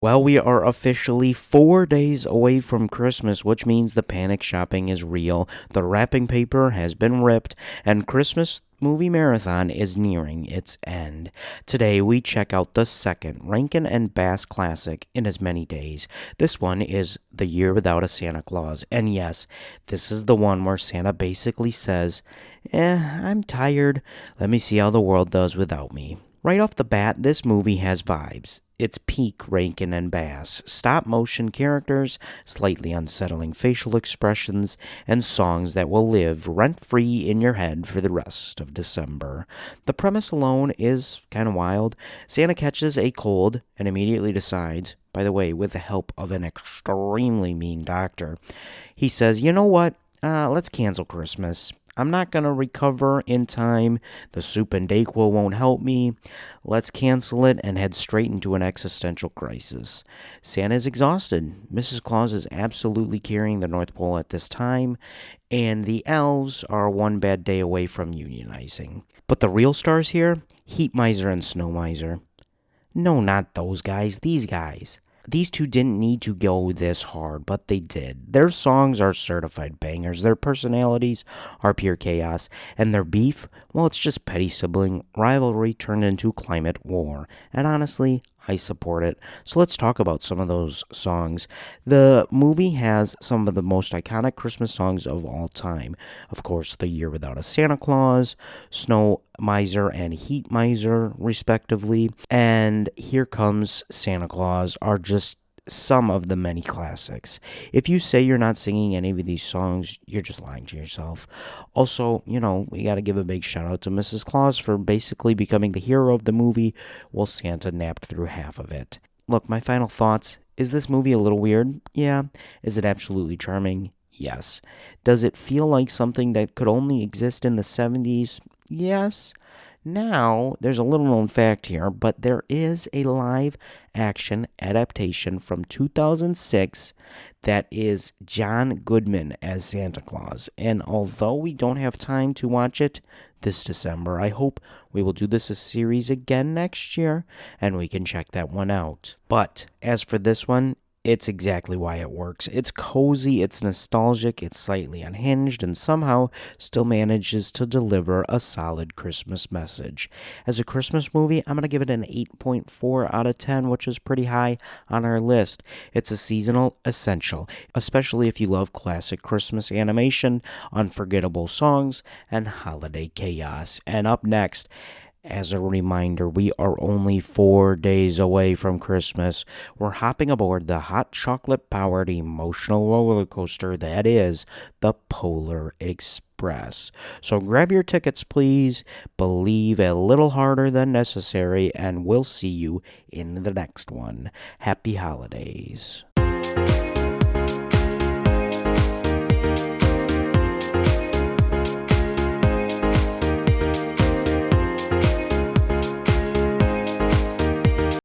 Well, we are officially 4 days away from Christmas, which means the panic shopping is real, the wrapping paper has been ripped, and Christmas movie marathon is nearing its end. Today, we check out the second Rankin and Bass classic in as many days. This one is The Year Without a Santa Claus, and yes, this is the one where Santa basically says, I'm tired. Let me see how the world does without me. Right off the bat, this movie has vibes. It's peak Rankin and Bass, stop motion characters, slightly unsettling facial expressions, and songs that will live rent free in your head for the rest of December. The premise alone is kind of wild. Santa catches a cold and immediately decides, by the way, with the help of an extremely mean doctor, he says, you know what? Let's cancel Christmas. I'm not going to recover in time. The soup and Dayquil won't help me. Let's cancel it and head straight into an existential crisis. Santa is exhausted. Mrs. Claus is absolutely carrying the North Pole at this time, and the elves are one bad day away from unionizing. But the real stars here? Heat Miser and Snow Miser. No, not those guys, these guys. These two didn't need to go this hard, but they did. Their songs are certified bangers, their personalities are pure chaos, and their beef, well, it's just petty sibling rivalry turned into climate war. And honestly, I support it. So let's talk about some of those songs. The movie has some of the most iconic Christmas songs of all time. Of course, The Year Without a Santa Claus, Snow Miser and Heat Miser, respectively, and Here Comes Santa Claus are just some of the many classics. If you say you're not singing any of these songs, you're just lying to yourself. Also, we got to give a big shout out to Mrs. Claus for basically becoming the hero of the movie while Santa napped through half of it. Look, my final thoughts. Is this movie a little weird? Yeah. Is it absolutely charming? Yes. Does it feel like something that could only exist in the 70s? Yes. Now, there's a little known fact here, but there is a live action adaptation from 2006 that is John Goodman as Santa Claus. And although we don't have time to watch it this December, I hope we will do this a series again next year and we can check that one out. But as for this one, it's exactly why it works. It's cozy, it's nostalgic, it's slightly unhinged, and somehow still manages to deliver a solid Christmas message. As a Christmas movie, I'm going to give it an 8.4 out of 10, which is pretty high on our list. It's a seasonal essential, especially if you love classic Christmas animation, unforgettable songs, and holiday chaos. And up next, as a reminder, we are only 4 days away from Christmas. We're hopping aboard the hot chocolate powered emotional roller coaster that is the Polar Express. So grab your tickets, please. Believe a little harder than necessary, and we'll see you in the next one. Happy holidays.